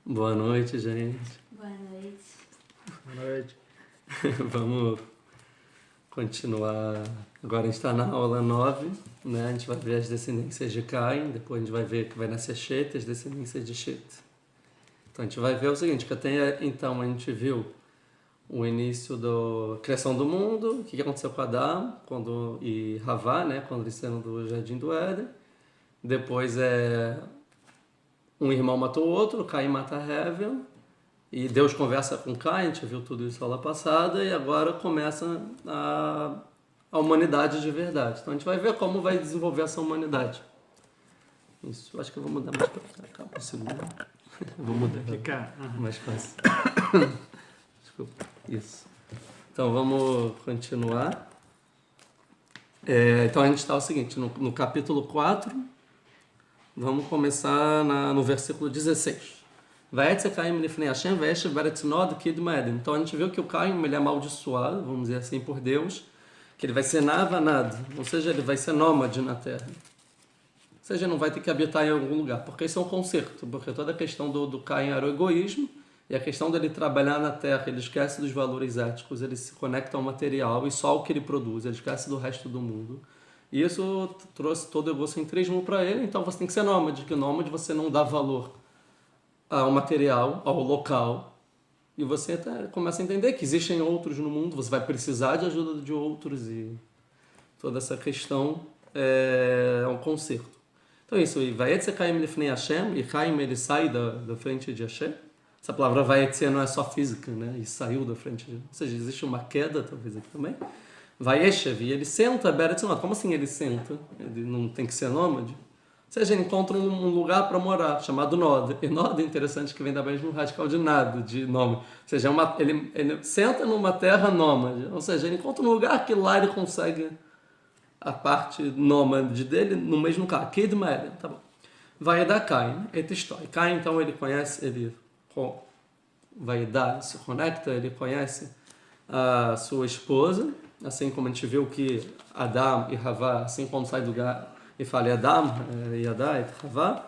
Boa noite, gente. Boa noite. Boa noite. Vamos continuar. Agora a gente está na aula 9, né? A gente vai ver as descendências de Caim, depois a gente vai ver que vai nascer Shet, as descendências de Shet. Então a gente vai ver o seguinte, que até então a gente viu o início da criação do mundo, o que aconteceu com Adão e Havá, né? Quando eles saíram do Jardim do Éden. Depois um irmão matou o outro, Caim mata Hevel, e Deus conversa com Caim, a gente viu tudo isso na aula passada, e agora começa a humanidade de verdade. Então a gente vai ver como vai desenvolver essa humanidade. Isso, eu acho que eu vou mudar mais para cá, um segundo. Vou mudar. Ficar. Mais fácil. Desculpa. Isso. Então vamos continuar. Então a gente está o seguinte, no capítulo 4, vamos começar no versículo 16. Então a gente viu que o Caim ele é amaldiçoado, vamos dizer assim, por Deus, que ele vai ser navanado, ou seja, ele vai ser nômade na terra. Ou seja, ele não vai ter que habitar em algum lugar, porque isso é um conserto, porque toda a questão do Caim era o egoísmo, e a questão dele trabalhar na terra, ele esquece dos valores éticos, ele se conecta ao material e só o que ele produz, ele esquece do resto do mundo. E isso trouxe todo o egocentrismo para ele, então você tem que ser nômade, que nômade você não dá valor ao material, ao local, e você até começa a entender que existem outros no mundo, você vai precisar de ajuda de outros, e toda essa questão é um conserto. Então isso, e Vayetze Caim lifnei Hashem, e Caim ele sai da frente de Hashem. Essa palavra Vayetze não é só física, né? E saiu da frente de... Ou seja, existe uma queda, talvez, aqui também. Vayeshev, e ele senta, Beretzonot. Como assim ele senta? Ele não tem que ser nômade? Ou seja, ele encontra um lugar para morar, chamado Nod. E Nod é interessante que vem da mesma radical de nada, de nome. Ou seja, ele senta numa terra nômade. Ou seja, ele encontra um lugar que lá ele consegue a parte nômade dele no mesmo lugar. Kidmael, tá bom. Vai dar Caim, eita história. Caim, então, ele conhece, ele vai dar, se conecta, ele conhece a sua esposa, assim como a gente viu que Adão e Havá, assim como sai do lugar e fala Adão e Adá e Havá,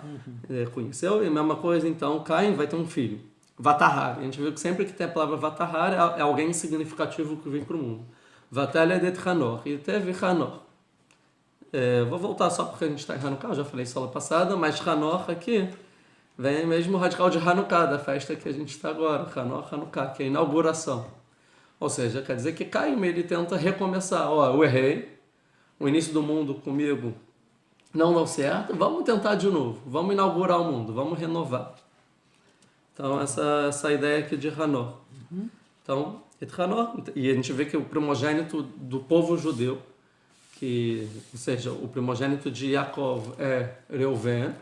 conheceu, e a mesma coisa, então, Caim vai ter um filho, Vatahar. A gente viu que sempre que tem a palavra Vatahar é alguém significativo que vem para o mundo. Vatalha de Hanor, e teve Hanor. Vou voltar só porque a gente está em Hanukkah, eu já falei isso na aula passada, mas Hanor aqui vem mesmo o radical de Hanukkah, da festa que a gente está agora, Hanukkah, que é a inauguração. Ou seja, quer dizer que Caim ele tenta recomeçar. Eu errei, o início do mundo comigo não deu certo, vamos tentar de novo, vamos inaugurar o mundo, vamos renovar. Então, essa ideia aqui de Hanor. Então, Hanor, e a gente vê que o primogênito do povo judeu, ou seja, o primogênito de Yaakov é Reuven,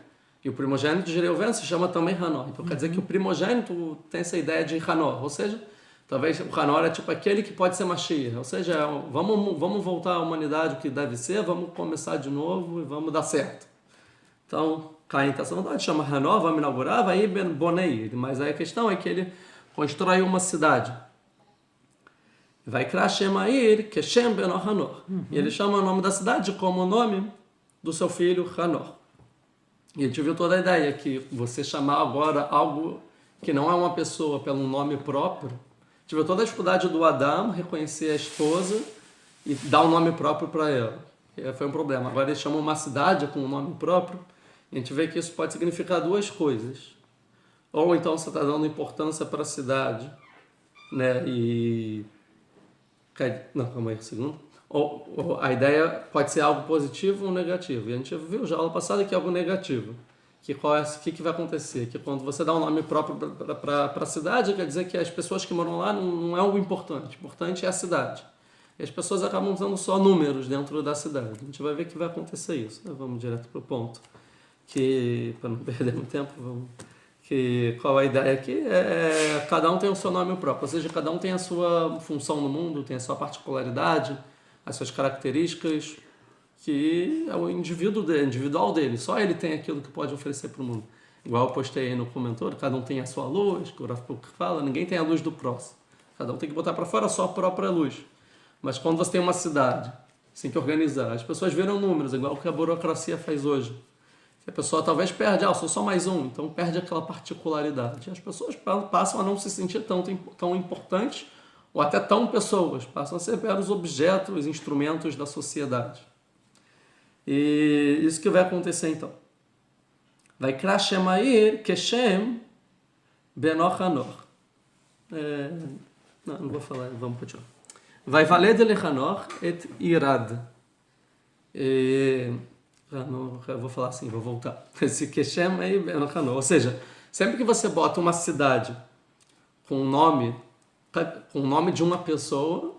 e o primogênito de Reuven se chama também Hanor. Então quer dizer que o primogênito tem essa ideia de Hanor, ou seja, talvez o Hanor é tipo aquele que pode ser Mashiach, ou seja, vamos voltar à humanidade o que deve ser, vamos começar de novo e vamos dar certo. Então, Caim está sendo vontade, chama Hanor, vamos inaugurar, vai Ben Bonei, mas aí a questão é que ele constrói uma cidade. Vai criar Shemair, que é Shem Ben Hanor. E ele chama o nome da cidade como o nome do seu filho Hanor. E a gente viu toda a ideia que você chamar agora algo que não é uma pessoa pelo nome próprio. A gente viu toda a dificuldade do Adão reconhecer a esposa e dar um nome próprio para ela. E foi um problema. Agora ele chama uma cidade com um nome próprio. E a gente vê que isso pode significar duas coisas. Ou então você está dando importância para a cidade, né? Não, calma aí um segundo. Ou a ideia pode ser algo positivo ou negativo. E a gente viu já na aula passada que é algo negativo. Que vai acontecer? Que quando você dá um nome próprio para a cidade, quer dizer que as pessoas que moram lá não é o importante. O importante é a cidade. E as pessoas acabam usando só números dentro da cidade. A gente vai ver que vai acontecer isso. Vamos direto para o ponto. Para não perder muito tempo, qual a ideia aqui? Cada um tem o seu nome próprio. Ou seja, cada um tem a sua função no mundo, tem a sua particularidade, as suas características, que é o individual dele. Só ele tem aquilo que pode oferecer para o mundo. Igual eu postei aí no comentário, cada um tem a sua luz, que o Rav Kuk fala, ninguém tem a luz do próximo. Cada um tem que botar para fora a sua própria luz. Mas quando você tem uma cidade, você tem que organizar. As pessoas viram números, igual que a burocracia faz hoje. que a pessoa talvez perde, eu sou só mais um, então perde aquela particularidade. As pessoas passam a não se sentir tão importantes ou até tão pessoas, passam a ser meros objetos, instrumentos da sociedade. E isso que vai acontecer então. Vai Krashemair Keshem Benoch Hanor. Não vou falar, vamos continuar. Vai valer de Lechanor et Irad. Eu vou falar assim, vou voltar. Esse Keshem aí, Benoch Hanor. Ou seja, sempre que você bota uma cidade com o nome de uma pessoa,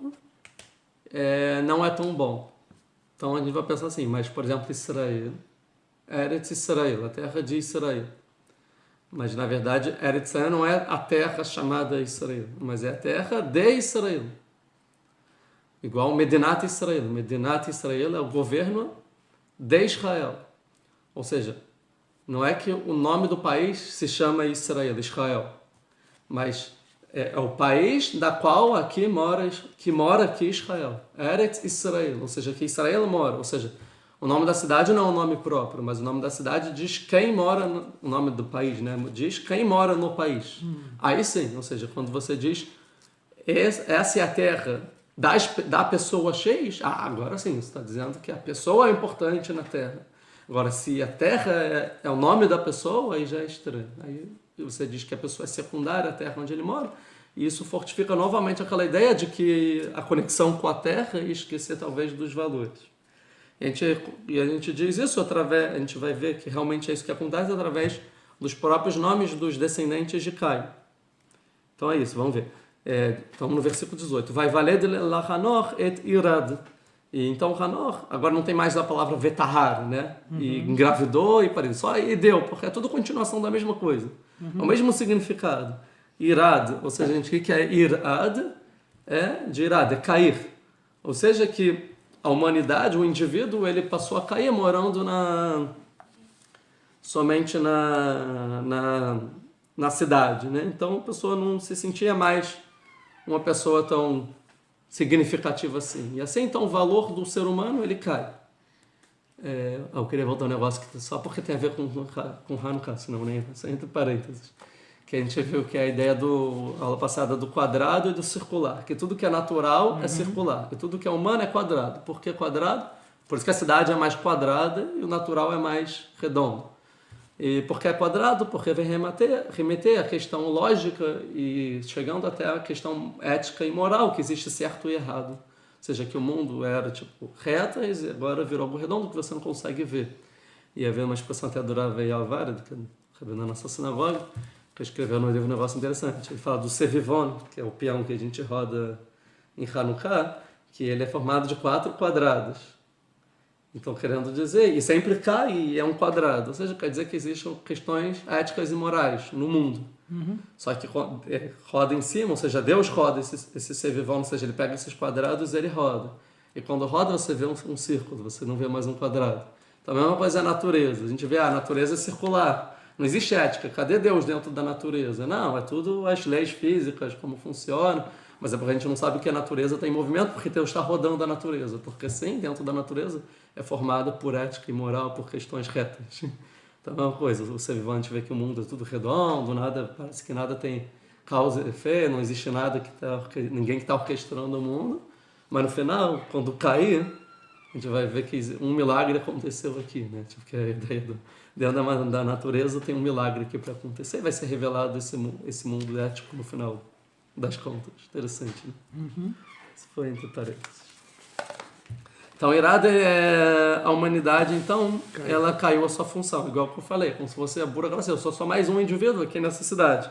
não é tão bom. Então a gente vai pensar assim, mas por exemplo, Israel, Eretz Israel, a terra de Israel. Mas na verdade, Eretz Israel não é a terra chamada Israel, mas é a terra de Israel. Igual Medinat Israel. Medinat Israel é o governo de Israel. Ou seja, não é que o nome do país se chama Israel, mas é o país da qual que mora aqui Israel. Eretz Israel, ou seja, que Israel mora. Ou seja, o nome da cidade não é um nome próprio, mas o nome da cidade diz quem mora, o nome do país, né? Diz quem mora no país. Aí sim, ou seja, quando você diz essa é a terra da pessoa X, agora sim, você está dizendo que a pessoa é importante na terra. Agora, se a terra é o nome da pessoa, aí já é estranho. Aí você diz que a pessoa é secundária à terra onde ele mora, e isso fortifica novamente aquela ideia de que a conexão com a terra e esquecer talvez dos valores. E a gente diz isso através, a gente vai ver que realmente é isso que acontece através dos próprios nomes dos descendentes de Caim. Então é isso, vamos ver. Estamos no versículo 18. Vai valer de Hanor et Irad. E então Hanor, agora não tem mais a palavra vetahar, né? E engravidou e parece só e deu, porque é tudo continuação da mesma coisa. É o mesmo significado. Irad, ou seja, o que é Irad? De Irad, é cair. Ou seja, que a humanidade, o indivíduo, ele passou a cair morando somente na cidade, né? Então a pessoa não se sentia mais uma pessoa tão significativa assim. E assim, então, o valor do ser humano, ele cai. Eu queria voltar um negócio que só porque tem a ver com Hanukkah, senão nem entre parênteses. Que a gente viu que é a ideia aula passada do quadrado e do circular. Que tudo que é natural é circular. Que tudo que é humano é quadrado. Por que quadrado? Por isso que a cidade é mais quadrada e o natural é mais redondo. E por que é quadrado? Porque vem remeter a questão lógica e chegando até a questão ética e moral, que existe certo e errado. Ou seja, que o mundo era tipo reta e agora virou algo redondo que você não consegue ver. E havia uma expressão até do Rav Yalvar, na nossa sinagoga, que escreveu no livro um negócio interessante. Ele fala do Sevivon, que é o peão que a gente roda em Hanukkah, que ele é formado de 4 quadrados. Então, querendo dizer, e sempre cai e é um quadrado. Ou seja, quer dizer que existem questões éticas e morais no mundo. Só que roda em cima, ou seja, Deus roda esse ser vivão, ou seja, ele pega esses quadrados e ele roda. E quando roda, você vê um círculo, você não vê mais um quadrado. Então, a mesma coisa é a natureza. A gente vê, a natureza é circular. Não existe ética. Cadê Deus dentro da natureza? Não, é tudo as leis físicas, como funciona. Mas é porque a gente não sabe que a natureza está em movimento, porque Deus está rodando a natureza. Porque sim, dentro da natureza é formada por ética e moral, por questões retas. Então é uma coisa, você vê que o mundo é tudo redondo, parece que nada tem causa e efeito, não existe nada ninguém que está orquestrando o mundo. Mas no final, quando cair, a gente vai ver que um milagre aconteceu aqui, né? Tipo, que a ideia dentro da natureza tem um milagre aqui para acontecer, e vai ser revelado esse mundo ético no final das contas. Interessante, né? Isso foi entre parênteses. Então, irada é a humanidade, então, ela caiu a sua função, igual que eu falei, como se fosse a burocracia, eu sou só mais um indivíduo aqui nessa cidade.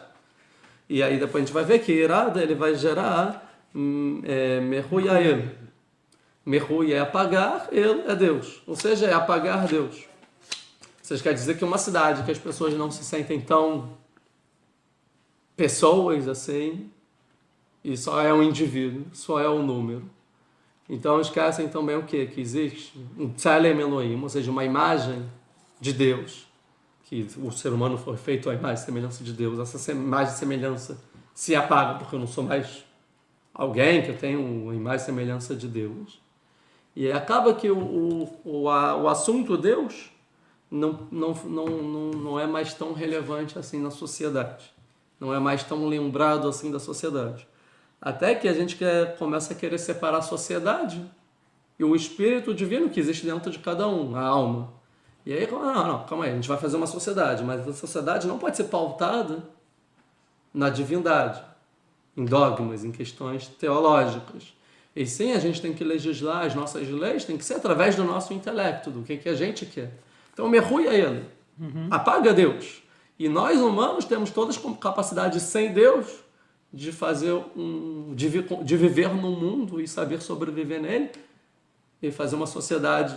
E aí depois a gente vai ver que irada, ele vai gerar Mehuyael. Mehui é apagar, ele é Deus, ou seja, é apagar Deus. Ou seja, quer dizer que uma cidade que as pessoas não se sentem tão pessoas assim, e só é um indivíduo, só é um número. Então esquecem também o quê? Que existe um Tselem Elohim, ou seja, uma imagem de Deus, que o ser humano foi feito à imagem e semelhança de Deus. Essa imagem e semelhança se apaga porque eu não sou mais alguém que eu tenho uma imagem e semelhança de Deus. E acaba que o assunto Deus não é mais tão relevante assim na sociedade. Não é mais tão lembrado assim da sociedade. Até que a gente começa a querer separar a sociedade e o espírito divino que existe dentro de cada um, a alma. E aí, não, calma aí, a gente vai fazer uma sociedade, mas a sociedade não pode ser pautada na divindade, em dogmas, em questões teológicas. E sim, a gente tem que legislar as nossas leis, tem que ser através do nosso intelecto, do que a gente quer. Então, mergulha ele, apaga Deus. E nós, humanos, temos todas a capacidade, sem Deus, de fazer de viver no mundo e saber sobreviver nele e fazer uma sociedade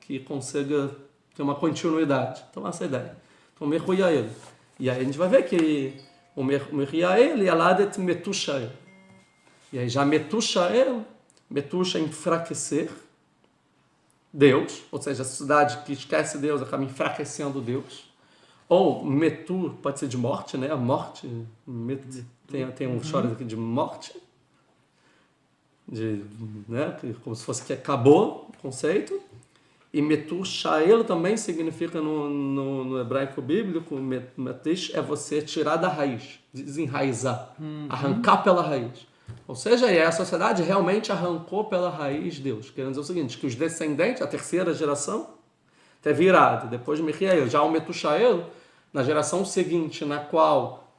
que consiga ter uma continuidade. Então, essa é a ideia. Então, mergulha ele. E aí a gente vai ver que o Meriael e Aladet Metushael. E aí já Metushael, Metusha enfraquecer Deus, ou seja, a sociedade que esquece Deus acaba enfraquecendo Deus. Ou Metur, pode ser de morte, né? A morte, tem um choro aqui de morte, né? Como se fosse que acabou o conceito. E Metushael também significa no hebraico bíblico, Metish é você tirar da raiz, desenraizar, arrancar pela raiz. Ou seja, a sociedade realmente arrancou pela raiz Deus. Querendo dizer o seguinte, que os descendentes, a terceira geração, até virado, depois de Meriael, já o Metushael, na geração seguinte, na qual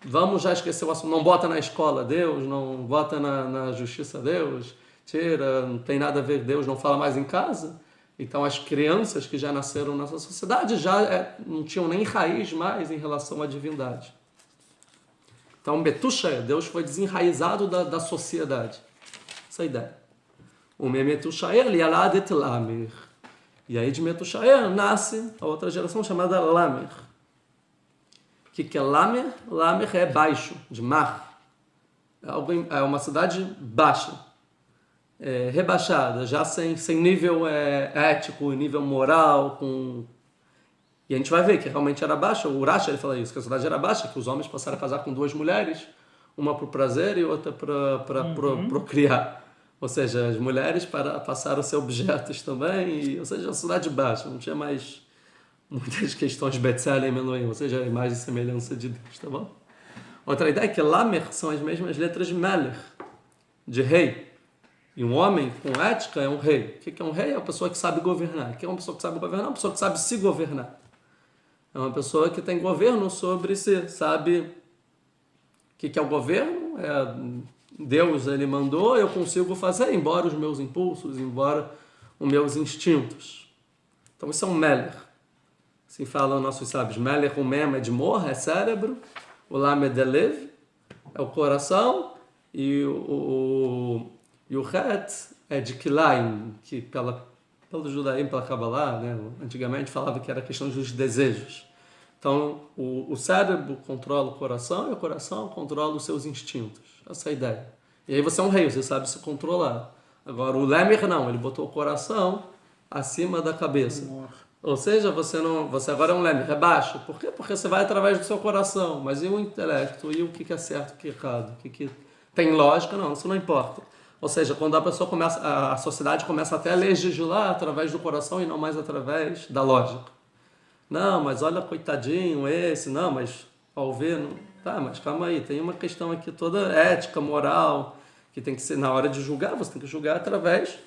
vamos já esquecer o assunto, não bota na escola Deus, não bota na justiça Deus, tira, não tem nada a ver Deus, não fala mais em casa. Então as crianças que já nasceram nessa sociedade já não tinham nem raiz mais em relação à divindade. Então Metushael, Deus foi desenraizado da sociedade. Essa é a ideia. O Metushael e Aladet Lamer. E aí de Metushael nasce a outra geração chamada Lamer. O que é Lamer? Lamer é baixo, de mar. É uma cidade baixa, rebaixada, já sem nível ético, nível moral. E a gente vai ver que realmente era baixa. O Urash ele fala isso, que a cidade era baixa, que os homens passaram a casar com duas mulheres, uma para o prazer e outra para procriar. Ou seja, as mulheres passaram a ser objetos também, ou seja, a cidade baixa, não tinha mais muitas questões Betzelem e Menuim, ou seja, a imagem e semelhança de Deus, tá bom? Outra ideia é que Lamer são as mesmas letras de Meller, de rei. E um homem com ética é um rei. O que é um rei? É uma pessoa que sabe governar. O que é uma pessoa que sabe governar? É uma pessoa que sabe se governar. É uma pessoa que tem governo sobre si, sabe o que é o governo? Deus ele mandou, eu consigo fazer, embora os meus impulsos, embora os meus instintos. Então isso é um Meller. Assim falam nossos sábios. Meller, o Mem é de morra, é cérebro. O Lam é de Lev, é o coração. E o Het é de Kilaim, que pelo judaísmo, pela Kabbalah, né, antigamente falava que era questão dos desejos. Então, o cérebro controla o coração e o coração controla os seus instintos. Essa é a ideia. E aí você é um rei, você sabe se controlar. Agora, o Lemer não, ele botou o coração acima da cabeça. Ou seja, você agora é um Lemer, é baixo. Por quê? Porque você vai através do seu coração. Mas e o intelecto? E o que é certo, o que é errado? O que tem lógica? Não, isso não importa. Ou seja, quando a sociedade começa até a legislar através do coração e não mais através da lógica. Não, mas olha, coitadinho esse, não, mas ao ver, não... Tá, mas calma aí, tem uma questão aqui toda ética, moral, que tem que ser, na hora de julgar, você tem que julgar através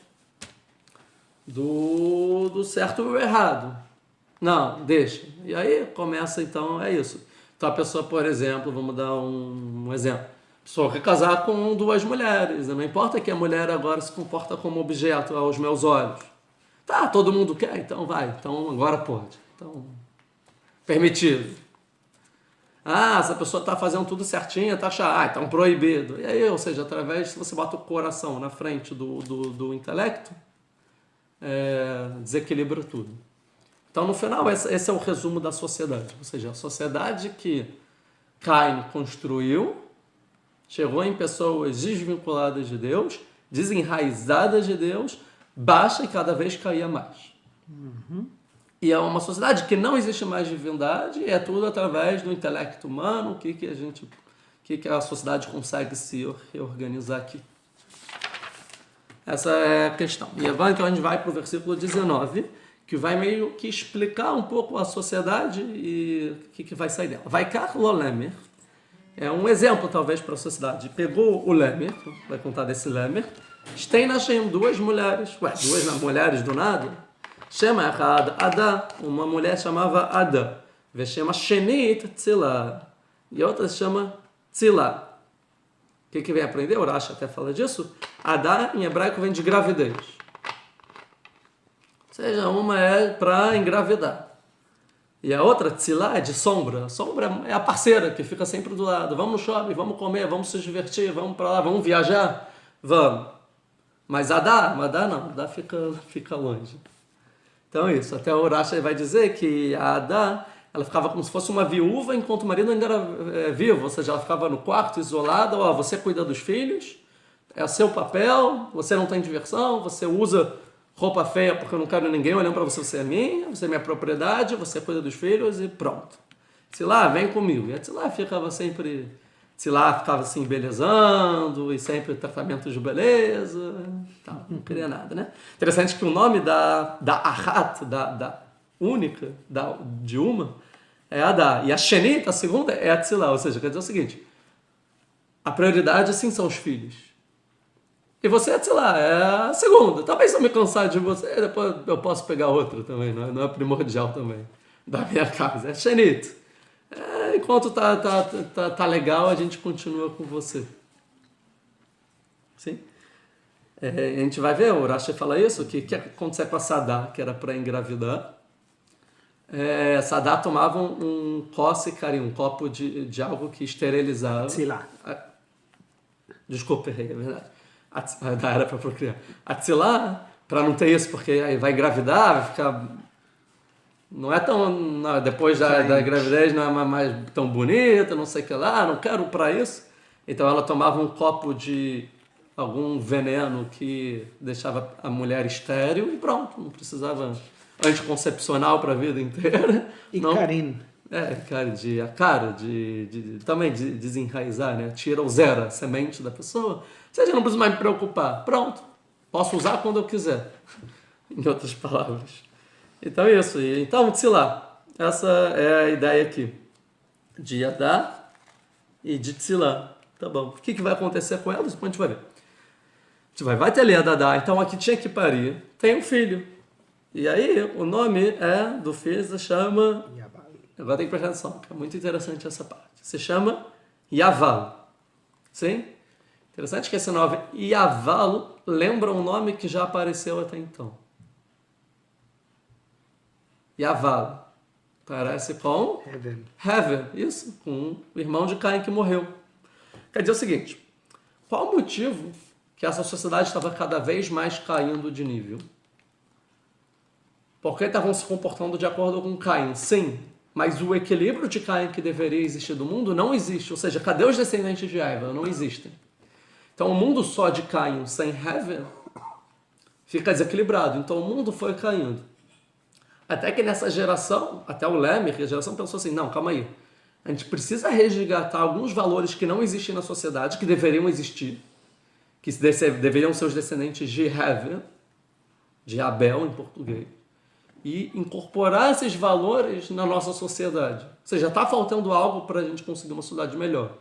do certo ou errado. Não, deixa. E aí começa, então, é isso. Então a pessoa, por exemplo, vamos dar um exemplo. A pessoa quer casar com duas mulheres, não importa que a mulher agora se comporta como objeto aos meus olhos. Tá, todo mundo quer, então vai, então agora pode. Então, permitido. Ah, essa pessoa está fazendo tudo certinho, está achando, então proibido. E aí, ou seja, através, se você bota o coração na frente do intelecto, desequilibra tudo. Então, no final, esse é o resumo da sociedade. Ou seja, a sociedade que Caim construiu, chegou em pessoas desvinculadas de Deus, desenraizadas de Deus, baixa e cada vez caía mais. E é uma sociedade que não existe mais divindade, é tudo através do intelecto humano, o que a sociedade consegue se reorganizar aqui. Essa é a questão. E agora então a gente vai para o versículo 19, que vai meio que explicar um pouco a sociedade e o que vai sair dela. Vaikach lo lemer é um exemplo, talvez, para a sociedade. Pegou o lemer, vai contar desse lemer, tem nascendo duas mulheres. Duas mulheres do nada? Chama errado Adá, uma mulher chamava Adá. Chama Shenit Tzila. E a outra se chama Tzila. O que vem aprender? O Rashi até fala disso. Adá, em hebraico, vem de gravidez. Ou seja, uma é para engravidar. E a outra, Tzila, é de sombra. A sombra é a parceira que fica sempre do lado. Vamos no shopping, vamos comer, vamos se divertir, vamos para lá, vamos viajar. Vamos. Mas Adá não. Adá fica longe. Então é isso. Até o Rashi vai dizer que a Adá, ela ficava como se fosse uma viúva enquanto o marido ainda era vivo. Ou seja, ela ficava no quarto, isolada. Você cuida dos filhos, é o seu papel, você não tem diversão, você usa roupa feia porque eu não quero ninguém olhando para você, você é minha, você é minha propriedade, você cuida dos filhos e pronto. Tzilá, vem comigo. E a Tzilá ficava sempre... Tzilá ficava assim, embelezando e sempre tratamento de beleza. Não queria nada, né? Interessante que o nome da Ahat, da única, de uma, é Adá. E a Shenit, a segunda, é a Tzilá. Ou seja, quer dizer o seguinte, a prioridade, assim, são os filhos. E você, sei lá, é a segunda. Talvez se eu me cansar de você, depois eu posso pegar outra também. Não é primordial também. Da minha casa. É Shenit. Enquanto tá legal, a gente continua com você. Sim? A gente vai ver, o Rashi fala isso, que aconteceu com a Sadá, que era para engravidar. Sadá tomava um carinho, um copo de algo que esterilizava. Tzilá. Desculpa, errei, é verdade. Era para procriar. A Tzilá, para não ter isso, porque aí vai engravidar, vai ficar... Não é tão... Não, depois da gravidez não é mais tão bonita, não sei o que lá, não quero para isso. Então ela tomava um copo de algum veneno que deixava a mulher estéril e pronto, não precisava anticoncepcional para a vida inteira. E não, carinho. Também de desenraizar, né? Tira ou zera a semente da pessoa. Ou seja, eu não preciso mais me preocupar. Pronto. Posso usar quando eu quiser. Em outras palavras. Então é isso. Então, Tzilá. Essa é a ideia aqui. De Adá e de Tzilá. Tá bom. O que vai acontecer com elas? Depois a gente vai ver. A gente vai ter ali a Adá. Então aqui tinha que parir. Tem um filho. E aí o nome do filho se chama... Agora tem que prestar atenção, que é muito interessante essa parte. Se chama Yaval. Sim? Interessante que esse nome Yaval lembra um nome que já apareceu até então. Yaval. Parece com Hever. Isso, com o irmão de Caim que morreu. Quer dizer o seguinte, qual o motivo que essa sociedade estava cada vez mais caindo de nível? Porque estavam se comportando de acordo com Caim? Sim. Mas o equilíbrio de Caim que deveria existir do mundo não existe. Ou seja, cadê os descendentes de Eva? Não existem. Então, o mundo só de Caim sem Hever fica desequilibrado. Então, o mundo foi caindo. Até que nessa geração, até o Lemer, a geração pensou assim, não, calma aí. A gente precisa resgatar alguns valores que não existem na sociedade, que deveriam existir, que deveriam ser os descendentes de Hever, de Abel em português, e incorporar esses valores na nossa sociedade. Ou seja, está faltando algo para a gente conseguir uma sociedade melhor.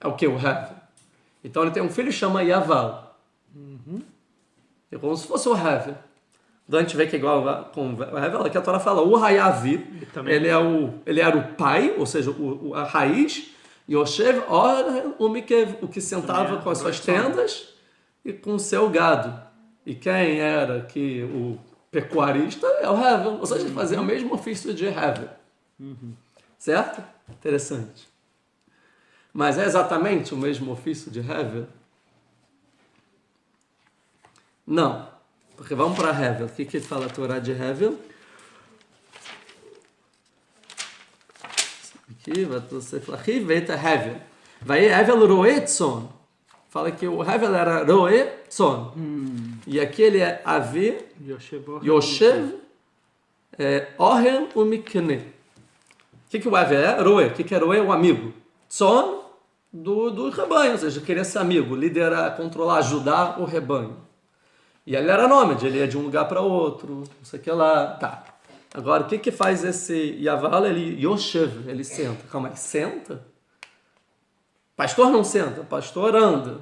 É o que? O Hever. Então ele tem um filho que chama Yaval. É como se fosse o Hever. Então a gente vê que é igual com o Hever, que a Torá fala, o Hayavi, ele era o pai, ou seja, a raiz, e Yoshev, o Mikev, o que sentava com as suas tendas e com o seu gado. E quem era que o pecuarista é o Hever, ou seja, fazia o mesmo ofício de Hever. Certo? Interessante. Mas é exatamente o mesmo ofício de Hever? Não. Porque vamos para Hever. O que fala a Torá de Hever? Aqui, você fala, Riveta Hever. Vai Hever Roetzon. Fala que o Hever era Roetzon. E aqui ele é Avi, Yoshev, Oren Umikne. O que o Hever é? Roe. O que é Roe? O amigo. Tzon do rebanho. Ou seja, queria ser amigo, liderar, controlar, ajudar o rebanho. E ele era nômade, ele ia de um lugar para outro, não sei o que lá. Tá. Agora, o que faz esse Yaval? Ele Yoshev, ele senta. Calma aí, senta? Pastor não senta, pastor anda.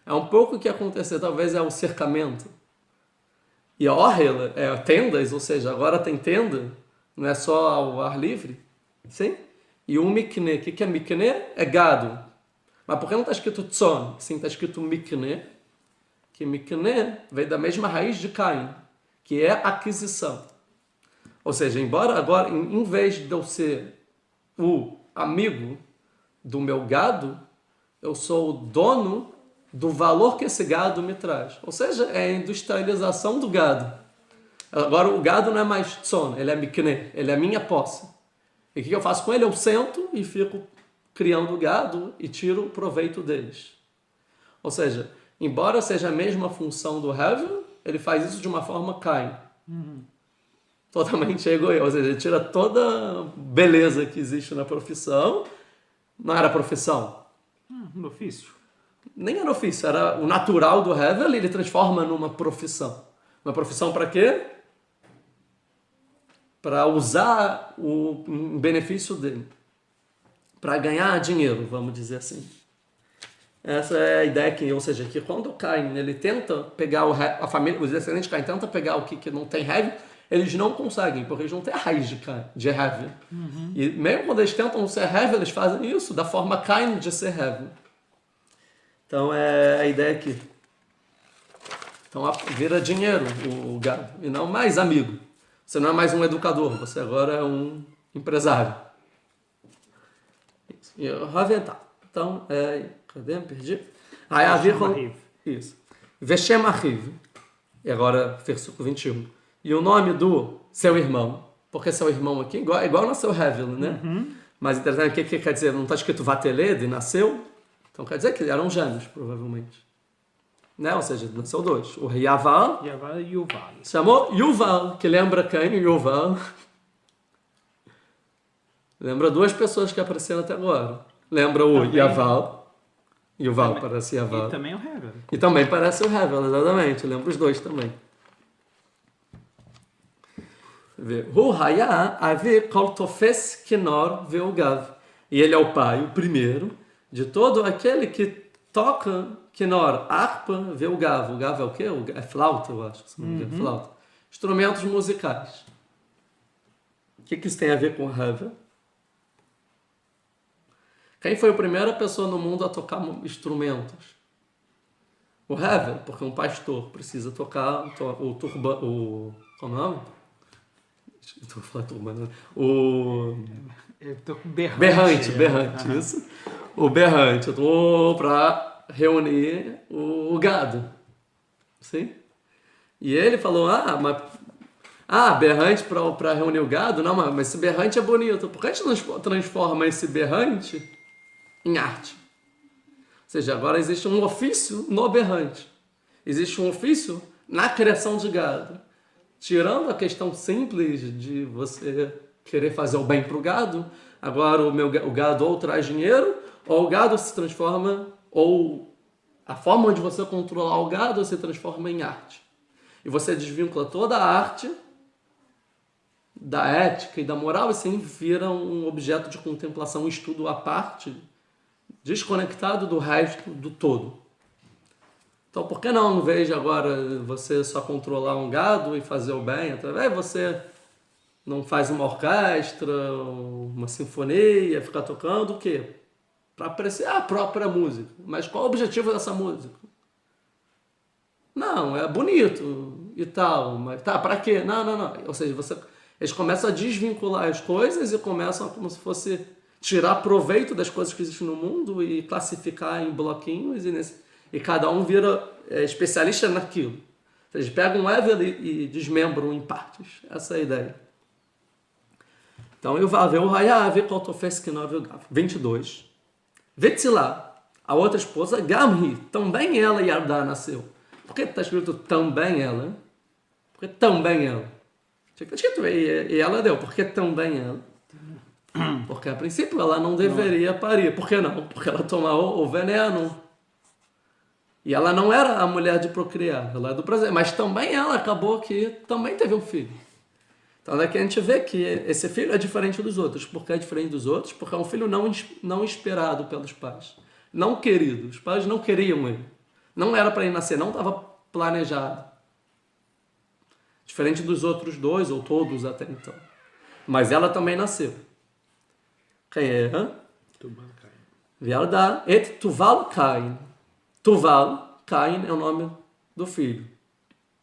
É um pouco o que aconteceu, talvez é o cercamento. E a Orhel é tendas, ou seja, agora tem tenda, não é só ao ar livre. Sim? E o Mikne, o que é Mikne? É gado. Mas por que não está escrito Tzon? Sim, está escrito Mikne. Que Mikne veio da mesma raiz de Caim, que é aquisição. Ou seja, embora agora, em vez de eu ser o amigo do meu gado, eu sou o dono do valor que esse gado me traz. Ou seja, é a industrialização do gado. Agora o gado não é mais tzon, ele é mikne, ele é minha posse. E o que eu faço com ele? Eu sento e fico criando gado e tiro proveito deles. Ou seja, embora seja a mesma função do Hevel, ele faz isso de uma forma Caim. Totalmente egoísta. Ou seja, ele tira toda a beleza que existe na profissão. Não era profissão. No ofício. Nem era ofício, era o natural do Hevel, ele transforma numa profissão. Uma profissão para quê? Para usar o benefício dele. Para ganhar dinheiro, vamos dizer assim. Essa é a ideia que, ou seja, que quando Caim, ele tenta pegar a família, os descendentes de Caim tentam pegar o que não tem Hevel, eles não conseguem, porque eles não têm a raiz de Hevel. E mesmo quando eles tentam ser Hevel, eles fazem isso da forma Caim de ser Hevel. Então é a ideia aqui. Então vira dinheiro o gado, e não mais amigo. Você não é mais um educador, você agora é um empresário. Isso. E eu vou aventar. Então, cadê? Me perdi. Aí havia isso. Veshem Achiv. E agora, versículo 21. E o nome do seu irmão, porque seu irmão aqui, igual nasceu Hevel, né? Mas interessante, o que quer dizer? Não está escrito Vateled, nasceu? Então quer dizer que eram gêmeos, provavelmente. Né? Ou seja, nasceu dois. O Yaval. Yaval e Yuval. Chamou Yuval, que lembra quem? Yuval. Lembra duas pessoas que apareceram até agora. Lembra o também, Yaval. Yuval também, parece Yaval. E também o Hevel. E também parece o Hevel, exatamente. Lembra os dois também. Hu Haya Avi Kol Tofes Kinor Veugav. E ele é o pai, o primeiro, de todo aquele que toca Kinor, harpa, Veugav. O gav é o quê? É flauta, eu acho. Se não me engano, flauta. Instrumentos musicais. O que isso tem a ver com Hevel? Quem foi a primeira pessoa no mundo a tocar instrumentos? O Hevel, porque um pastor precisa tocar o turba, o como é o nome? Estou falando turba, né? Eu tô com berrante. Berrante, isso. O berrante, eu estou para reunir o gado. Sim? E ele falou, berrante para reunir o gado? Não, mas esse berrante é bonito. Por que a gente não transforma esse berrante em arte? Ou seja, agora existe um ofício no berrante. Existe um ofício na criação de gado. Tirando a questão simples de você querer fazer o bem para o gado, agora o gado ou traz dinheiro, ou o gado se transforma, ou a forma onde você controlar o gado se transforma em arte. E você desvincula toda a arte da ética e da moral, e assim vira um objeto de contemplação, um estudo à parte, desconectado do resto do todo. Então, por que não, em vez de agora você só controlar um gado e fazer o bem através, você não faz uma orquestra, uma sinfonia, ficar tocando o quê? Para apreciar a própria música. Mas qual o objetivo dessa música? Não, é bonito e tal, mas tá, para quê? Não. Ou seja, eles começam a desvincular as coisas e começam como se fosse tirar proveito das coisas que existem no mundo e classificar em bloquinhos e cada um vira especialista naquilo. Ou seja, pegam um Hevel e desmembram em partes. Essa é a ideia. Então, eu vou ver o Hayav, Koltofes Kinov, 22. Vetzilá, a outra esposa, Gamhi, também ela, Yardá, nasceu. Por que está escrito também ela? Porque também ela. Tinha que estar escrito e ela deu. Por que também ela? Porque a princípio ela não deveria parir. Por que não? Porque ela tomou o veneno. E ela não era a mulher de procriar, ela é do prazer. Mas também ela acabou que também teve um filho. Então daqui a gente vê que esse filho é diferente dos outros. Por que é diferente dos outros? Porque é um filho não esperado pelos pais. Não querido. Os pais não queriam ele. Não era para ele nascer, não estava planejado. Diferente dos outros dois, ou todos até então. Mas ela também nasceu. Quem é? Tubal Caim. Verdade. Et Tuval Caim. Tuval Caim é o nome do filho.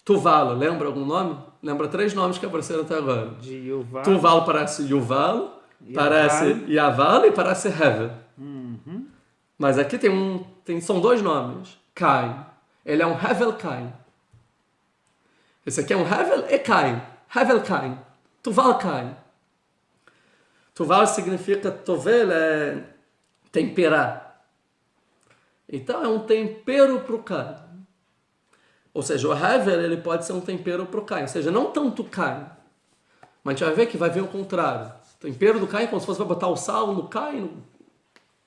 Tuval, lembra algum nome? Lembra 3 nomes que apareceram até agora. De Yuval. Tuval parece Yuval, parece Yaval e parece Hevel. Mas aqui são 2 nomes. Caim. Ele é um Hevel Caim. Esse aqui é um Hevel e Caim. Hevel Caim. Tuval Caim. Tuval significa, tovel é temperar. Então é um tempero para o Caim. Ou seja, o Hevel ele pode ser um tempero para o Caim. Ou seja, não tanto Caim. Mas a gente vai ver que vai vir o contrário. O tempero do Caim, como se você vai botar o sal no Caim,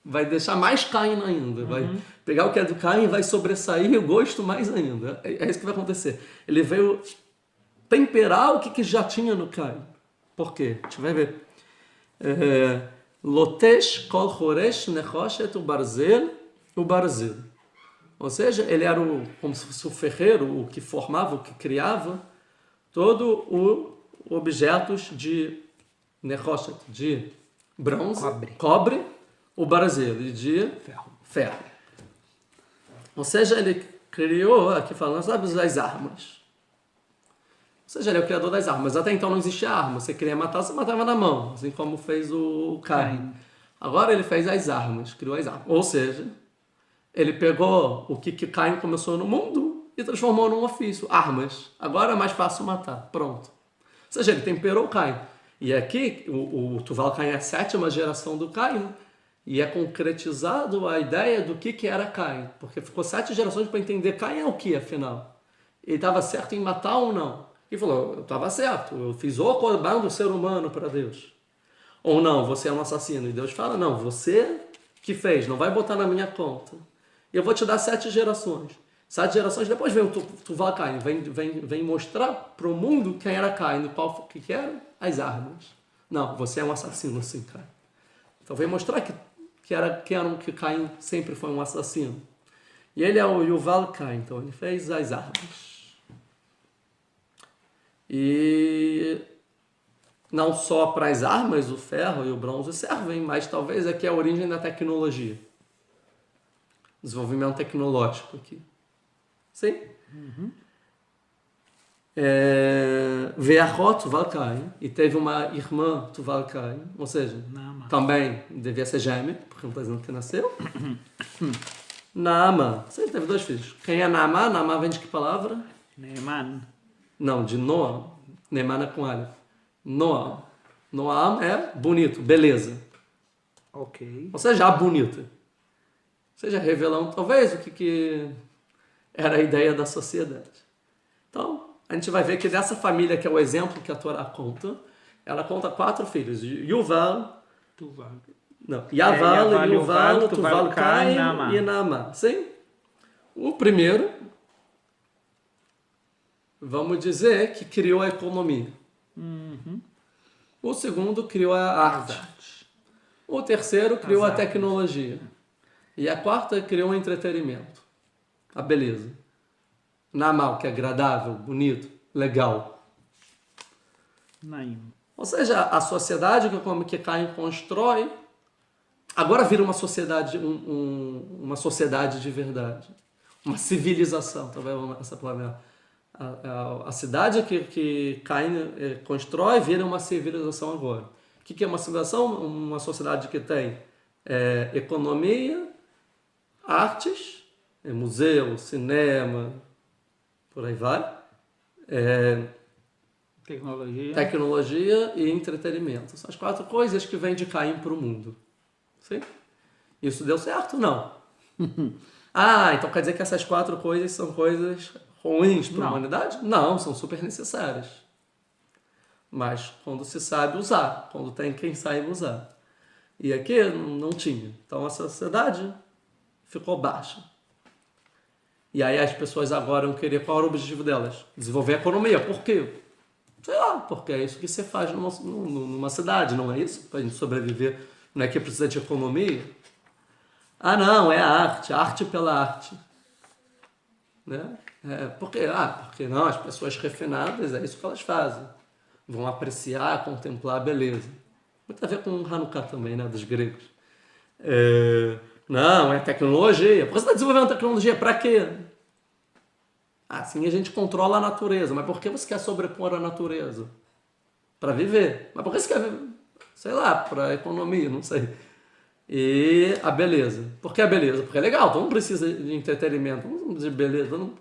vai deixar mais Caim ainda. Vai pegar o que é do Caim e vai sobressair o gosto mais ainda. É isso que vai acontecer. Ele veio temperar o que já tinha no Caim. Por quê? A gente vai ver. Lotesh kol choresh nechoshet o barzel. Ou seja, ele era como se fosse o ferreiro, o que formava, o que criava todo o objetos de nechoshet, de bronze, cobre, o barzel, de ferro. Ou seja, ele criou, aqui falando, sabe, as armas. Ou seja, ele é o criador das armas. Até então não existia arma. Você queria matar, você matava na mão, assim como fez o Caim. Agora ele fez as armas, criou as armas. Ou seja, ele pegou o que Caim começou no mundo e transformou num ofício, armas. Agora é mais fácil matar, pronto. Ou seja, ele temperou o Caim. E aqui, o Tuval Caim é a 7ª geração do Caim, e é concretizado a ideia do que era Caim. Porque ficou 7 gerações para entender Caim é o que, afinal. Ele estava certo em matar ou não? E falou, eu estava certo, eu fiz o corban do ser humano para Deus. Ou não, você é um assassino. E Deus fala, não, você que fez, não vai botar na minha conta. E eu vou te dar 7 gerações. 7 gerações, depois vem o Tuval Caim, vem mostrar para o mundo quem era Caim, qual que era as armas. Não, você é um assassino, sim, Caim. Então vem mostrar que Caim sempre foi um assassino. E ele é o Yuval Caim, então ele fez as armas. E não só para as armas, o ferro e o bronze servem, mas talvez aqui é a origem da tecnologia. Desenvolvimento tecnológico aqui. Sim? Veachot Tuval Caim, e teve uma irmã Tuval Caim, ou seja, também devia ser gêmea, porque não está dizendo que nasceu. Naama, você teve 2 filhos. Quem é Naama? Naama vem de que palavra? Neeman. Não, de Noam. Neeman é com Aleph. Noam. Noam é bonito, beleza. Ok. Ou seja, a bonita. Ou seja, revelando talvez o que era a ideia da sociedade. Então, a gente vai ver que dessa família, que é o exemplo que a Torá conta, ela conta 4 filhos. Yuval, Yaval, Yuval, Tuval Caim e Naamá. Sim? O primeiro, vamos dizer que criou a economia. O segundo criou a arte. O terceiro criou a tecnologia. E a quarta criou o entretenimento. A beleza. Naamá, que é agradável, bonito, legal. Naim. Ou seja, a sociedade que Caim constrói, agora vira uma sociedade, uma sociedade de verdade. Uma civilização, talvez essa palavra. A cidade que Caim constrói vira uma civilização agora. O que é uma civilização? Uma sociedade que tem economia, artes, museu, cinema, por aí vai, tecnologia e entretenimento. São as 4 coisas que vêm de Caim para o mundo. Sim? Isso deu certo? Não. Então quer dizer que essas 4 coisas são coisas ruins para a humanidade? Não, são super necessárias. Mas quando se sabe usar, quando tem quem saiba usar. E aqui não tinha. Então a sociedade ficou baixa. E aí as pessoas agora vão querer, qual era o objetivo delas? Desenvolver a economia. Por quê? Sei lá, porque é isso que você faz numa cidade, não é isso? Para a gente sobreviver, não é que precisa de economia? Ah, não, é a arte pela arte. Né? Porque não, as pessoas refinadas, é isso que elas fazem. Vão apreciar, contemplar a beleza. Muito a ver com o Hanukkah também, né, dos gregos. Não, é tecnologia. Por que você está desenvolvendo tecnologia? Para quê? Assim a gente controla a natureza. Mas por que você quer sobrepor a natureza? Para viver. Mas por que você quer viver? Sei lá, para economia, não sei. E a beleza. Por que a beleza? Porque é legal, todo mundo precisa de entretenimento, todo mundo precisa de beleza. Não...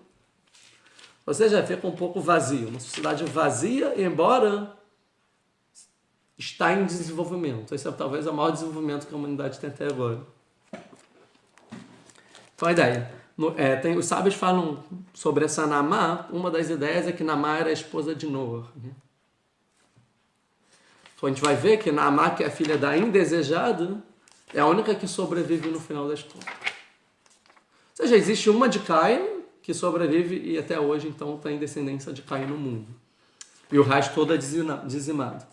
Ou seja, fica um pouco vazio. Uma sociedade vazia, embora está em desenvolvimento. Esse é talvez o maior desenvolvimento que a humanidade tem até agora. Qual a ideia? Os sábios falam sobre essa Naamá. Uma das ideias é que Naamá era a esposa de Noah. Né? Então a gente vai ver que Naamá, que é a filha da indesejada, é a única que sobrevive no final da história. Ou seja, existe uma de Caim que sobrevive e até hoje então tem descendência de Caim no mundo. E o resto todo é dizimado.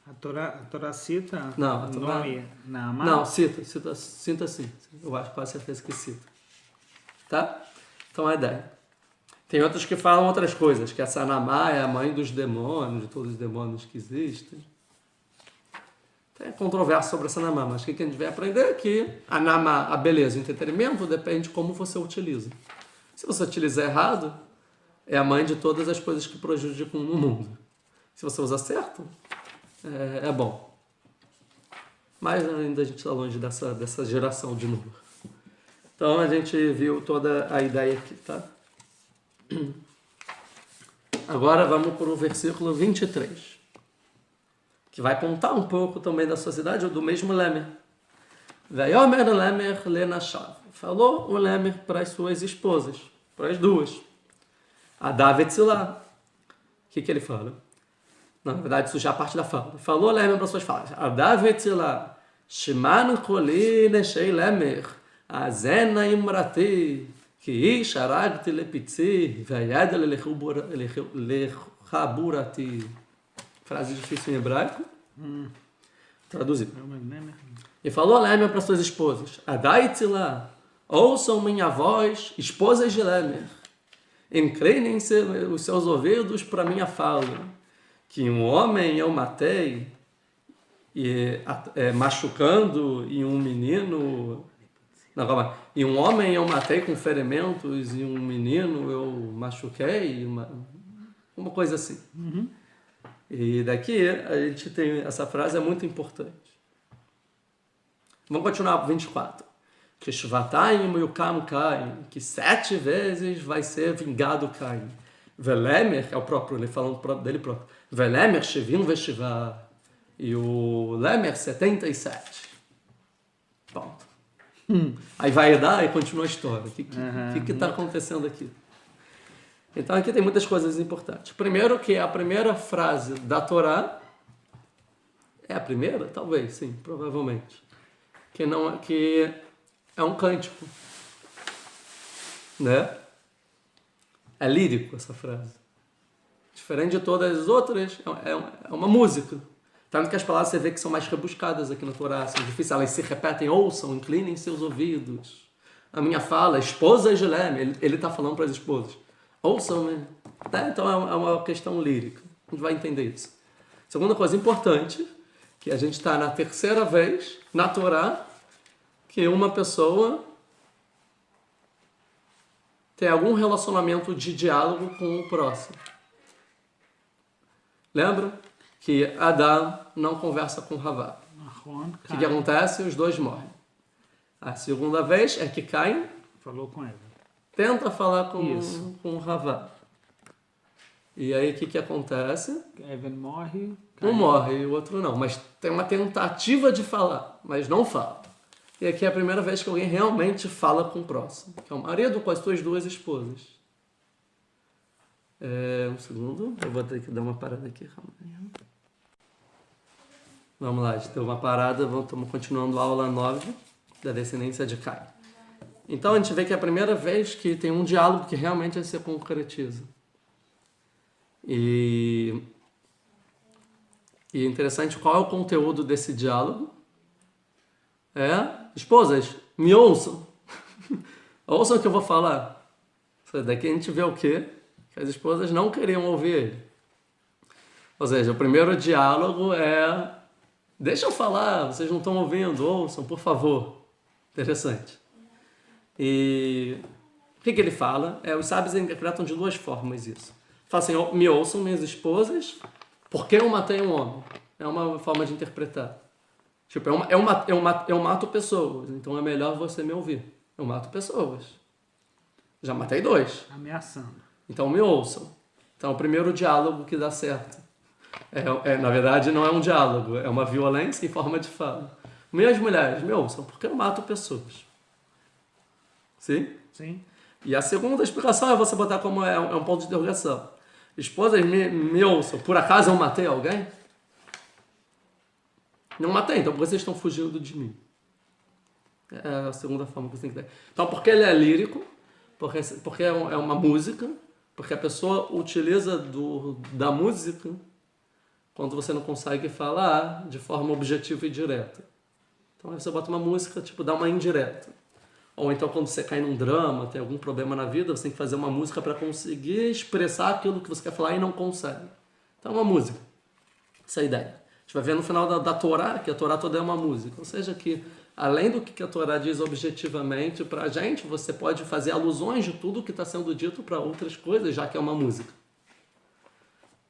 A Torá cita Não, o nome Naamá? Não, cita sim. Eu acho quase certeza que cita. Tá? Então a ideia. Tem outros que falam outras coisas, que essa Naamá é a mãe dos demônios, de todos os demônios que existem. Tem controvérsia sobre essa Naamá, mas o que a gente vai aprender é que a Naamá, a beleza, o entretenimento, depende de como você utiliza. Se você utilizar errado, é a mãe de todas as coisas que prejudicam no mundo. Se você usar certo, é bom. Mas ainda a gente está longe dessa geração de novo. Então a gente viu toda a ideia aqui, tá? Agora vamos para o versículo 23. Que vai contar um pouco também da sociedade do mesmo Lemer. Vayomer Lemer lenashav. Falou o Lemer para as suas esposas, para as duas. Adá vetzilá. O que ele fala? Não, na verdade, isso já é parte da fala. Falou Lemer para as suas falas. Adá vetzilá. Shimanu koli neshei Lemer. Azena imrati. Ki ish aragti lepitzi. Vayad lechaburati. Frase difícil em hebraico. Traduzir. E falou a Lemer para suas esposas: Adaitzilá, ouçam minha voz, esposas de Lemer. Inclinem-se os seus ouvidos para minha fala. Que um homem eu matei, machucando, e um menino. Não, calma. E um homem eu matei com ferimentos, e um menino eu machuquei. Uma coisa assim. E daqui a gente tem essa frase, é muito importante. Vamos continuar 24. Que Shvatayim yukam Caim, que 7 vezes vai ser vingado Caim. Velemer, que é o próprio, ele falando dele próprio. Velemer shevim veshivá. E o Lemer 77. Ponto. Aí vai dar e continua a história. O que está acontecendo aqui? Então aqui tem muitas coisas importantes. Primeiro que a primeira frase da Torá é a primeira? Talvez, sim, provavelmente. Que é um cântico. Né? É lírico essa frase. Diferente de todas as outras, é uma música. Tanto que as palavras você vê que são mais rebuscadas aqui na Torá, são difíceis, elas se repetem, ouçam, inclinem seus ouvidos. A minha fala, esposa de Lemer, ele está falando para as esposas. Ouçam, tá? Então é uma questão lírica. A gente vai entender isso. Segunda coisa importante, que a gente está na terceira vez na Torá, que uma pessoa tem algum relacionamento de diálogo com o próximo. Lembra que Adão não conversa com Havá. O que acontece? Os dois morrem. A segunda vez é que Caim falou com ela. Tenta falar com Havá. E aí o que acontece? Evan morre. Um morre e o outro não. Mas tem uma tentativa de falar, mas não fala. E aqui é a primeira vez que alguém realmente fala com o próximo. Que é o marido com as suas duas esposas. Um segundo. Eu vou ter que dar uma parada aqui. Vamos lá, a gente deu uma parada. Estamos continuando a aula 9 da descendência de Caim. Então a gente vê que é a primeira vez que tem um diálogo que realmente se concretiza. E é interessante qual é o conteúdo desse diálogo. Esposas, me ouçam. Ouçam o que eu vou falar. Daqui a gente vê o quê? Que as esposas não queriam ouvir ele. Ou seja, o primeiro diálogo é: deixa eu falar, vocês não estão ouvindo, ouçam, por favor. Interessante. E o que ele fala? Os sábios interpretam de duas formas isso. Fala assim: me ouçam, minhas esposas, porque eu matei um homem. É uma forma de interpretar. Tipo, eu mato pessoas, então é melhor você me ouvir. Eu mato pessoas. Já matei 2. Ameaçando. Então me ouçam. Então, o primeiro diálogo que dá certo. Na verdade, não é um diálogo, é uma violência em forma de fala. Minhas mulheres, me ouçam, porque eu mato pessoas. Sim? Sim. E a segunda explicação é você botar como é um ponto de interrogação. Esposas, me ouçam, por acaso eu matei alguém? Não matei, então por que vocês estão fugindo de mim? É a segunda forma que você tem que ter. Então, porque ele é lírico, porque é uma música, porque a pessoa utiliza da música quando você não consegue falar de forma objetiva e direta. Então, aí você bota uma música, tipo, dá uma indireta. Ou então, quando você cai num drama, tem algum problema na vida, você tem que fazer uma música para conseguir expressar aquilo que você quer falar e não consegue. Então, uma música. Essa é a ideia. A gente vai ver no final da Torá, que a Torá toda é uma música. Ou seja, que além do que a Torá diz objetivamente para a gente, você pode fazer alusões de tudo que está sendo dito para outras coisas, já que é uma música.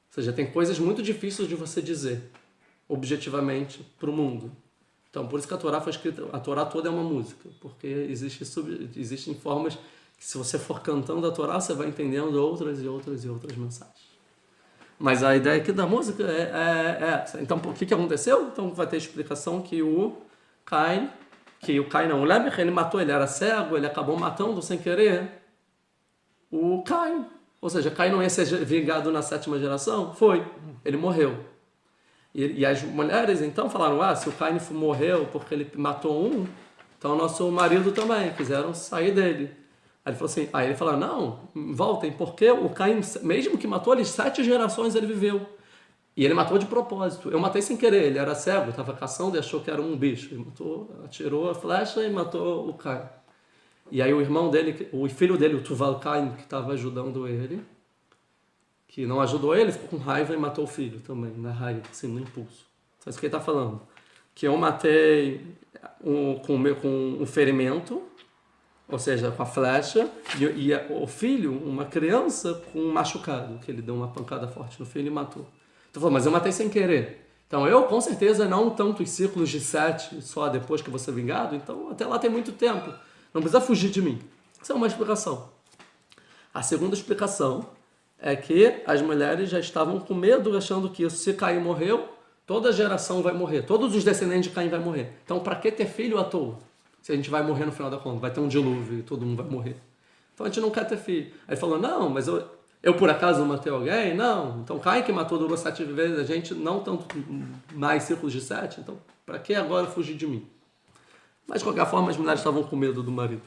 Ou seja, tem coisas muito difíceis de você dizer objetivamente para o mundo. Então, por isso que a Torá foi escrita, a Torá toda é uma música, porque existem formas que, se você for cantando a Torá, você vai entendendo outras e outras e outras mensagens. Mas a ideia aqui da música é essa. Então, o que aconteceu? Então, vai ter explicação que o Caim não, o Lemech, ele matou, ele era cego, ele acabou matando sem querer o Caim. Ou seja, Caim não ia ser vingado na 7ª geração? Foi. Ele morreu. E as mulheres então falaram: se o Caim morreu porque ele matou um, então nosso marido também, quiseram sair dele. Aí ele falou: não, voltem, porque o Caim, mesmo que matou ele, 7 gerações ele viveu. E ele matou de propósito. Eu matei sem querer, ele era cego, estava caçando e achou que era um bicho. Ele atirou a flecha e matou o Caim. E aí o irmão dele, o filho dele, o Tuval Caim, que estava ajudando ele, que não ajudou ele, ficou com raiva e matou o filho também, na raiva, assim, no impulso. Então, isso que ele está falando. Que eu matei com um ferimento, ou seja, com a flecha, e o filho, uma criança, com um machucado, que ele deu uma pancada forte no filho e matou. Então, falou: mas eu matei sem querer. Então, eu, com certeza, não tanto os ciclos de 7, só depois que eu vou ser vingado, então até lá tem muito tempo. Não precisa fugir de mim. Essa é uma explicação. A segunda explicação é que as mulheres já estavam com medo, achando que se Caim morreu, toda a geração vai morrer, todos os descendentes de Caim vai morrer. Então, para que ter filho à toa? Se a gente vai morrer no final da conta, vai ter um dilúvio e todo mundo vai morrer. Então, a gente não quer ter filho. Aí ele falou: não, mas eu por acaso matei alguém? Não. Então, Caim que matou durou 7 vezes, a gente não tanto mais ciclos de 7, então, para que agora fugir de mim? Mas, de qualquer forma, as mulheres estavam com medo do marido.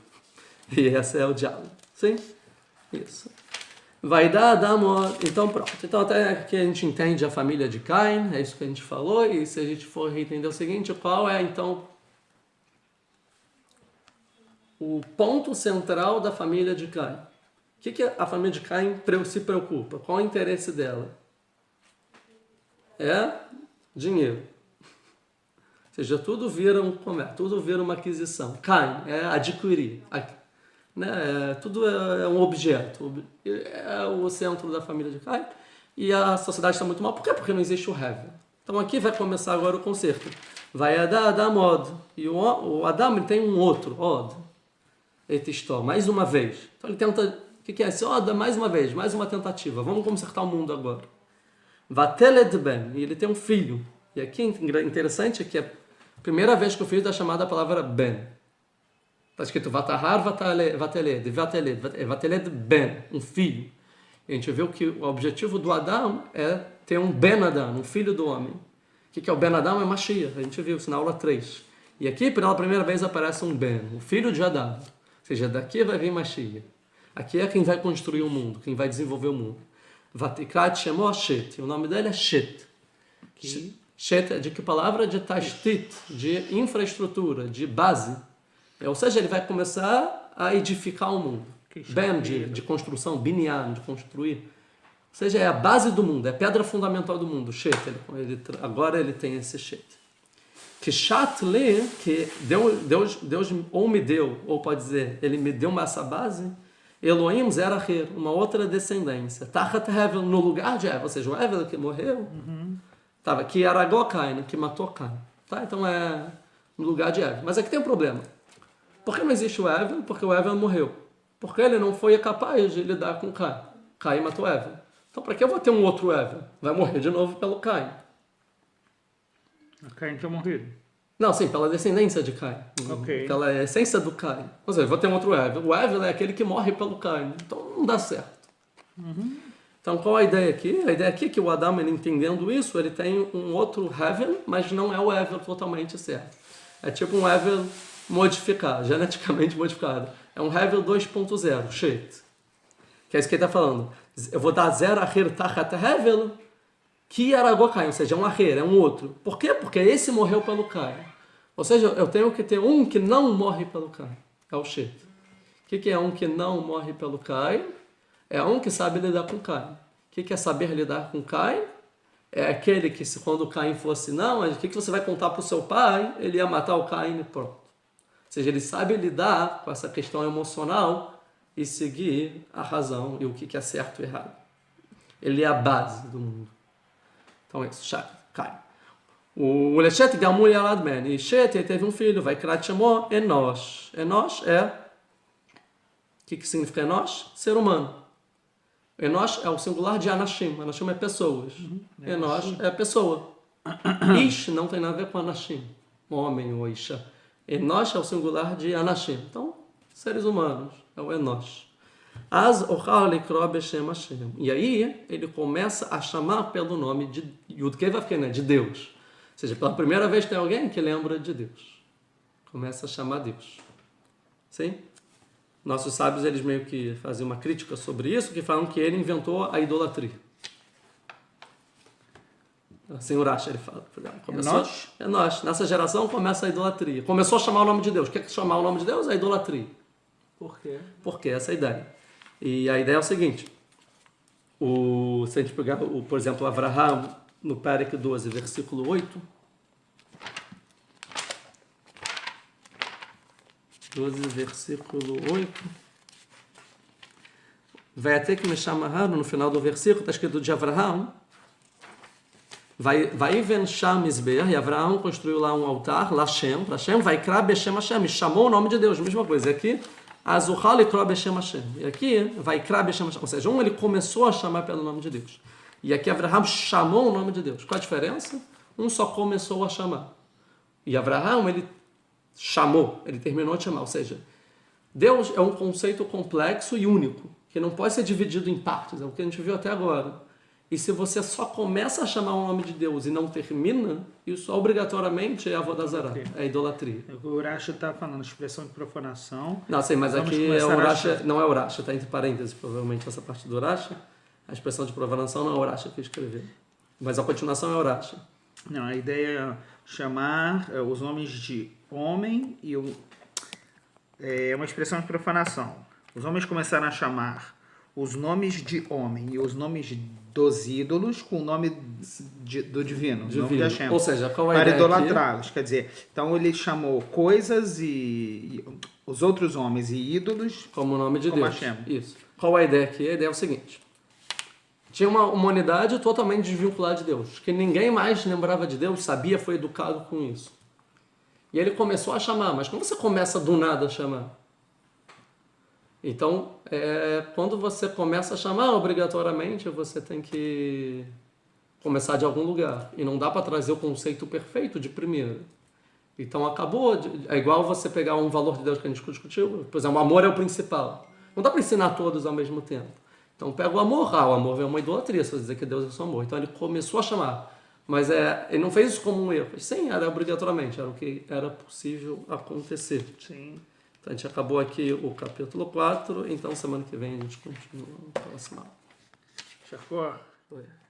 E esse é o diálogo. Sim? Isso. Vai dar amor. Então, pronto. Então, até aqui a gente entende a família de Caim, é isso que a gente falou. E se a gente for entender o seguinte: qual é, então, o ponto central da família de Caim? O que a família de Caim se preocupa? Qual é o interesse dela? É dinheiro. Ou seja, tudo vira um comércio, tudo vira uma aquisição. Caim é adquirir. Tudo é um objeto. É o centro da família de Caim. E a sociedade está muito mal. Por quê? Porque não existe o Hever. Então aqui vai começar agora o concerto. Vai Adam Od. E o Adam ele tem um outro, Od. Etistó, mais uma vez. Então ele tenta. O que é esse Od? Mais uma vez, mais uma tentativa. Vamos consertar o mundo agora. Vateled Ben. E ele tem um filho. E aqui interessante é que é a primeira vez que o filho está chamado a palavra Ben. Está escrito Vatahar Vateled, Vateled Ben, um filho. E a gente viu que o objetivo do Adam é ter um Ben Adam, um filho do homem. O que é o Ben Adam? É Mashiach. A gente viu isso na aula 3. E aqui, pela primeira vez, aparece um Ben, o filho de Adam. Ou seja, daqui vai vir Mashiach. Aqui é quem vai construir o mundo, quem vai desenvolver o mundo. Vatikrat Shemo Shet. O nome dele é Shet. Shet é de que palavra? De Tashtit, de infraestrutura, de base. Ou seja, ele vai começar a edificar o mundo. Ben, de construção, binyan, de construir. Ou seja, é a base do mundo, é a pedra fundamental do mundo. Shet, agora ele tem esse Shet. Que Shat Le, que Deus ou me deu, ou pode dizer, ele me deu essa base, Elohim Zeracher, uma outra descendência. Tachat Hevel, no lugar de Hevel, ou seja, o Hevel que morreu, tava, que era Cain, que matou Cain. Tá? Então é no lugar de Hevel. Mas aqui tem um problema. Por que não existe o Hevel? Porque o Hevel morreu. Porque ele não foi capaz de lidar com Cain. Cain matou Hevel. Então para que eu vou ter um outro Hevel? Vai morrer de novo pelo Cain. Caim tinha morrido. Não, sim, pela descendência de Caim. Ok. Pela essência do Caim. Ou seja, vou ter um outro Hevel. O Hevel é aquele que morre pelo Caim. Então não dá certo. Então qual a ideia aqui? A ideia aqui é que o Adam, ele entendendo isso, ele tem um outro Hevel, mas não é o Hevel totalmente certo. É tipo um Hevel modificado, geneticamente modificado. É um Hevel 2.0, Shet. Que é isso que ele está falando. Eu vou dar zero Acher Tachat Hevel, que era Caim, ou seja, é um Acher, é um outro. Por quê? Porque esse morreu pelo Caim. Ou seja, eu tenho que ter um que não morre pelo Caim. É o Shet. O que é um que não morre pelo Caim? É um que sabe lidar com Caim. O que é saber lidar com Caim? É aquele que, quando o Caim fosse não, o que você vai contar para o seu pai? Ele ia matar o Caim e pronto. Ou seja, ele sabe lidar com essa questão emocional e seguir a razão e o que é certo e errado. Ele é a base do mundo. Então é isso, Caim. O Leshet Gamul Yalad Men. E Shet teve um filho, vai criar chamou Enosh. Enosh é... O que significa Enosh? Ser humano. Enosh é o singular de Anashim. Anashim é pessoas. Enosh é pessoa. Ish não tem nada a ver com Anashim. Homem ou Isha. Enosh é o singular de Anashim. Então, seres humanos. É o Enosh. Az ochal likro beshem Hashem. E aí, ele começa a chamar pelo nome de Yud-Kei Vav-Kei, né? De Deus. Ou seja, pela primeira vez tem alguém que lembra de Deus. Começa a chamar Deus. Sim? Nossos sábios, eles meio que fazem uma crítica sobre isso, que falam que ele inventou a idolatria. Assim, o Rashi, ele fala. É nós. Nessa geração começa a idolatria. Começou a chamar o nome de Deus. O que é chamar o nome de Deus? É a idolatria. Por quê? Porque essa é a ideia. E a ideia é o seguinte. Se a gente pegar, por exemplo, Avraham, no Perek 12, versículo 8... 12, versículo 8. Vai até que me chama no final do versículo, está escrito de Avraham. Vai ven Sham Mizbeach, e Avraham construiu lá um altar, Lashem, para Hashem, vai Kra Beshem Hashem, e chamou o nome de Deus, mesma coisa. E aqui, Azuchal e Kra Beshem Hashem. E aqui, vai Kra Beshem Hashem, ou seja, ele começou a chamar pelo nome de Deus. E aqui Avraham chamou o nome de Deus. Qual a diferença? Um só começou a chamar. E Avraham, ele chamou, ele terminou de chamar. Ou seja, Deus é um conceito complexo e único, que não pode ser dividido em partes, é o que a gente viu até agora. E se você só começa a chamar o nome de Deus e não termina, isso obrigatoriamente é Avodah Zarah, é idolatria. O Rashi está falando expressão de profanação. Não, sei, mas aqui é o Rashi, não é o Rashi, está entre parênteses, provavelmente essa parte do Rashi. A expressão de profanação não é o Rashi que escreveu, mas a continuação é o Rashi. Não, a ideia é chamar os nomes de homem e é uma expressão de profanação. Os homens começaram a chamar os nomes de homem e os nomes dos ídolos com o nome do divino, o nome de Hashem. Ou seja, qual é a para ideia idolatrá-los. Quer dizer, então ele chamou coisas e os outros homens e ídolos como o nome de Deus. Hashem. Isso. Qual é a ideia aqui? A ideia é o seguinte. Tinha uma humanidade totalmente desvinculada de Deus, que ninguém mais lembrava de Deus, sabia, foi educado com isso. E ele começou a chamar, mas como você começa do nada a chamar? Então, quando você começa a chamar, obrigatoriamente, você tem que começar de algum lugar. E não dá para trazer o conceito perfeito de primeira. Então, acabou. É igual você pegar um valor de Deus que a gente discutiu. Por exemplo, o amor é o principal. Não dá para ensinar todos ao mesmo tempo. Então, pega o amor. O amor é uma idolatria, se você dizer que Deus é só amor. Então, ele começou a chamar. Mas ele não fez isso como um erro. Sim, era obrigatoriamente. Era o que era possível acontecer. Sim. Então a gente acabou aqui o capítulo 4, então semana que vem a gente continua no próximo. Cercou? Oi.